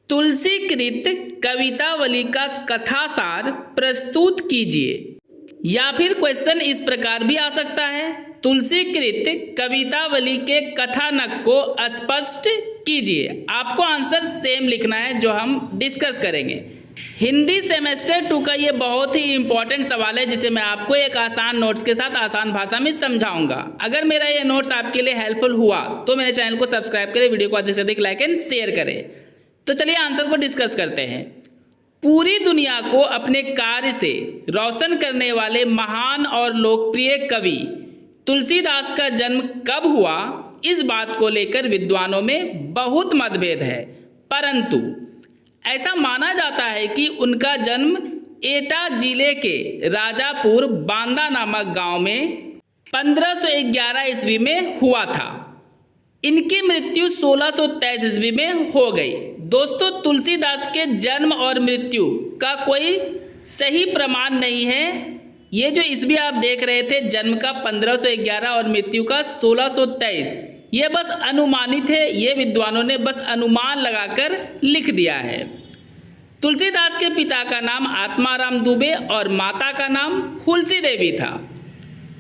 तुलसीकृत कवितावली का कथासार प्रस्तुत कीजिए। या फिर क्वेश्चन इस प्रकार भी आ सकता है, तुलसीकृत कवितावली के कथानक को स्पष्ट कीजिए। आपको आंसर सेम लिखना है जो हम डिस्कस करेंगे। हिंदी सेमेस्टर 2 का ये बहुत ही इंपॉर्टेंट सवाल है जिसे मैं आपको एक आसान नोट्स के साथ आसान भाषा में समझाऊंगा। अगर मेरा ये नोट्स आपके लिए हेल्पफुल हुआ तो मेरे चैनल को सब्सक्राइब करें, वीडियो को अधिक से अधिक लाइक एंड शेयर करें। तो चलिए आंसर को डिस्कस करते हैं। पूरी दुनिया को अपने कार्य से रोशन करने वाले महान और लोकप्रिय कवि तुलसीदास का जन्म कब हुआ, इस बात को लेकर विद्वानों में बहुत मतभेद है, परंतु ऐसा माना जाता है कि उनका जन्म एटा जिले के राजापुर बांदा नामक गांव में 1511 ईस्वी में हुआ था। इनकी मृत्यु 1623 ईस्वी में हो गई। दोस्तों, तुलसीदास के जन्म और मृत्यु का कोई सही प्रमाण नहीं है। ये जो ईस्वी आप देख रहे थे, जन्म का 1511 और मृत्यु का 1623, ये बस अनुमानित है। ये विद्वानों ने बस अनुमान लगाकर लिख दिया है। तुलसीदास के पिता का नाम आत्माराम दुबे और माता का नाम हुलसी देवी था।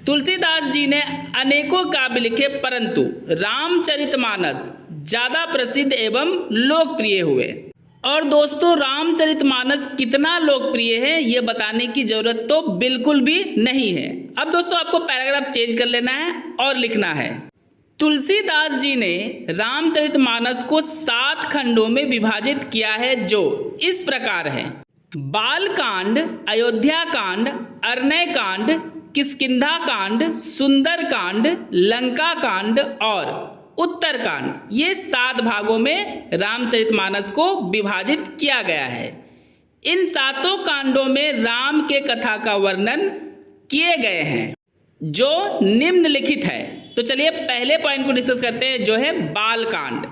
तुलसीदास जी ने अनेकों काव्य लिखे, परंतु रामचरितमानस ज़्यादा प्रसिद्ध एवं लोकप्रिय हुए। और दोस्तों, रामचरितमानस कितना लोकप्रिय है ये बताने की जरूरत तो बिल्कुल भी नहीं है। अब दोस्तों, आपको पैराग्राफ चेंज कर लेना है और लिखना है। तुलसीदास जी ने रामचरितमानस को 7 खंडों में विभाजित किया है, जो इस प्रकार है: बालकांड, अयोध्या कांड, अरण्य कांड, किष्किंधा कांड, सुंदर कांड, लंका कांड और उत्तरकांड। ये 7 भागों में रामचरितमानस को विभाजित किया गया है। इन 7 कांडों में राम के कथा का वर्णन किए गए हैं जो निम्नलिखित है। तो चलिए पहले पॉइंट को डिस्कस करते हैं, जो है बालकांड।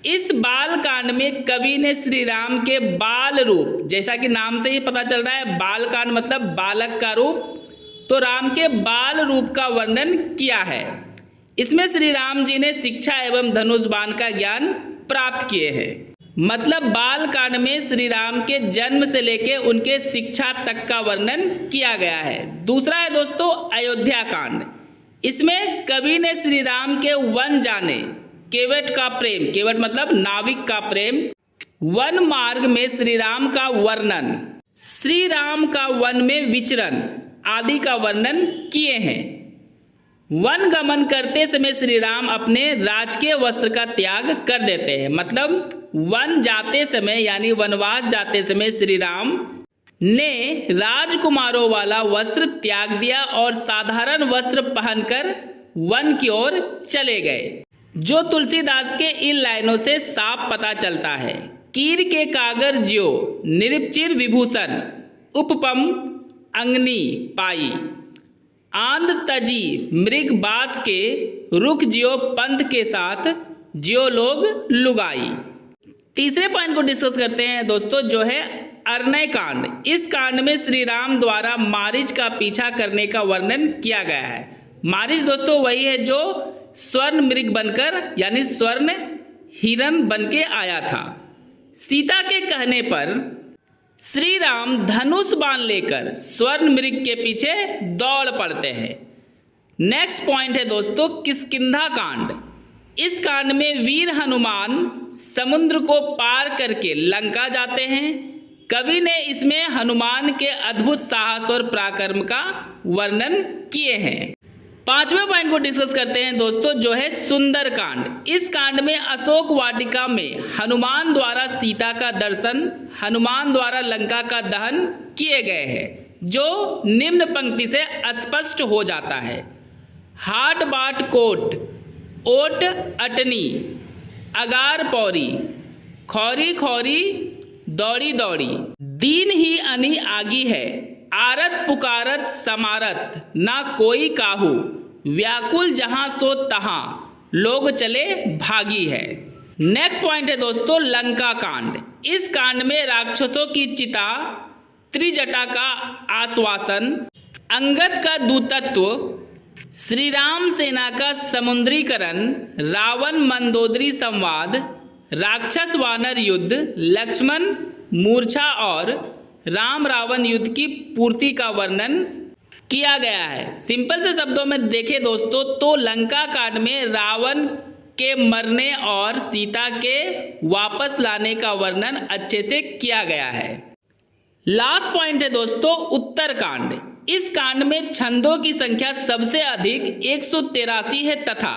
इस बालकांड में कवि ने श्री राम के बाल रूप, जैसा कि नाम से ही पता चल रहा है, बालकांड मतलब बालक का रूप, तो राम के बाल रूप का वर्णन किया है। इसमें श्री राम जी ने शिक्षा एवं धनुष बाण का ज्ञान प्राप्त किए हैं। मतलब बालकांड में श्री राम के जन्म से लेके उनके शिक्षा तक का वर्णन किया गया है। दूसरा है दोस्तों अयोध्या कांड। इसमें कवि ने श्री राम के वन जाने, केवट का प्रेम, केवट मतलब नाविक का प्रेम, वन मार्ग में श्री राम का वर्णन, श्री राम का वन में विचरण आदि का वर्णन किए हैं। वन गमन करते समय श्री राम अपने राजकीय वस्त्र का त्याग कर देते हैं। मतलब वन जाते समय यानी वनवास जाते समय श्री राम ने राजकुमारों वाला वस्त्र त्याग दिया और साधारण वस्त्र पहनकर वन की ओर चले गए, जो तुलसीदास के इन लाइनों से साफ पता चलता है। कीर के कागर ज्यो निरपचिर विभूषण, उपपम अंगनी पाई, आंध तजी मृग बास के रुख ज्यो पंथ के साथ ज्यो लोग लुगाई। तीसरे पॉइंट को डिस्कस करते हैं दोस्तों, जो है अरण्य कांड। इस कांड में श्री राम द्वारा मारीच का पीछा करने का वर्णन किया गया है। मारीच दोस्तों वही है जो स्वर्ण मृग बनकर यानी स्वर्ण हिरण बनके आया था। सीता के कहने पर श्री राम धनुष बाण लेकर स्वर्ण मृग के पीछे दौड़ पड़ते हैं। नेक्स्ट पॉइंट है दोस्तों किष्किंधा कांड। इस कांड में वीर हनुमान समुद्र को पार करके लंका जाते हैं। कवि ने इसमें हनुमान के अद्भुत साहस और पराक्रम का वर्णन किए हैं। 5वें पॉइंट को डिस्कस करते हैं दोस्तों, जो है सुंदर कांड। इस कांड में अशोक वाटिका में हनुमान द्वारा सीता का दर्शन, हनुमान द्वारा लंका का दहन किए गए हैं, जो निम्न पंक्ति से स्पष्ट हो जाता है: हाट बाट कोट, ओट अटनी, अगार पौरी, खौरी खौरी, दौड़ी दौड़ी, दीन ही अनी आगी है, आरत पुकारत समारत, ना कोई काहू, व्याकुल जहां सो तहां, लोग चले भागी है। नेक्स्ट पॉइंट है दोस्तों लंका कांड। इस कांड में राक्षसों की चिता, त्रिजटा का आश्वासन, अंगद का दूतत्व, श्री राम सेना का समुद्रीकरण, रावण मंदोदरी संवाद, राक्षस वानर युद्ध, लक्ष्मण मूर्छा और राम रावण युद्ध की पूर्ति का वर्णन किया गया है। सिंपल से शब्दों में देखें दोस्तों तो लंका कांड में रावण के मरने और सीता के वापस लाने का वर्णन अच्छे से किया गया है। लास्ट पॉइंट है दोस्तों उत्तरकांड। इस कांड में छंदों की संख्या सबसे अधिक 183 है तथा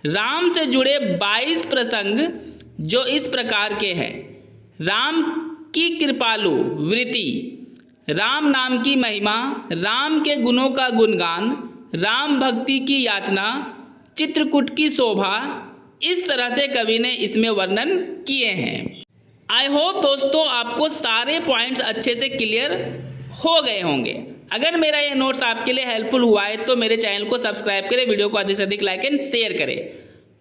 राम से जुड़े 22 प्रसंग जो इस प्रकार के हैं। राम की कृपालु वृत्ति, राम नाम की महिमा, राम के गुणों का गुणगान, राम भक्ति की याचना, चित्रकूट की शोभा, इस तरह से कवि ने इसमें वर्णन किए हैं। आई होप दोस्तों आपको सारे पॉइंट्स अच्छे से क्लियर हो गए होंगे। अगर मेरा ये नोट्स आपके लिए हेल्पफुल हुआ है तो मेरे चैनल को सब्सक्राइब करें, वीडियो को अधिक से अधिक लाइक एंड शेयर करें।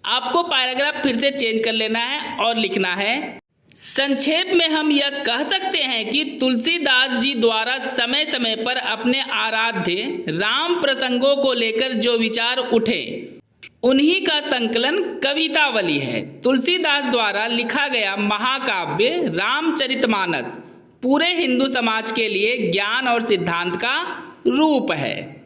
आपको पैराग्राफ फिर से चेंज कर लेना है और लिखना है। संक्षेप में हम यह कह सकते हैं कि तुलसीदास जी द्वारा समय समय पर अपने आराध्य राम प्रसंगों को लेकर जो विचार उठे उन्हीं का संकलन कवितावली है। तुलसीदास द्वारा लिखा गया महाकाव्य रामचरितमानस पूरे हिंदू समाज के लिए ज्ञान और सिद्धांत का रूप है।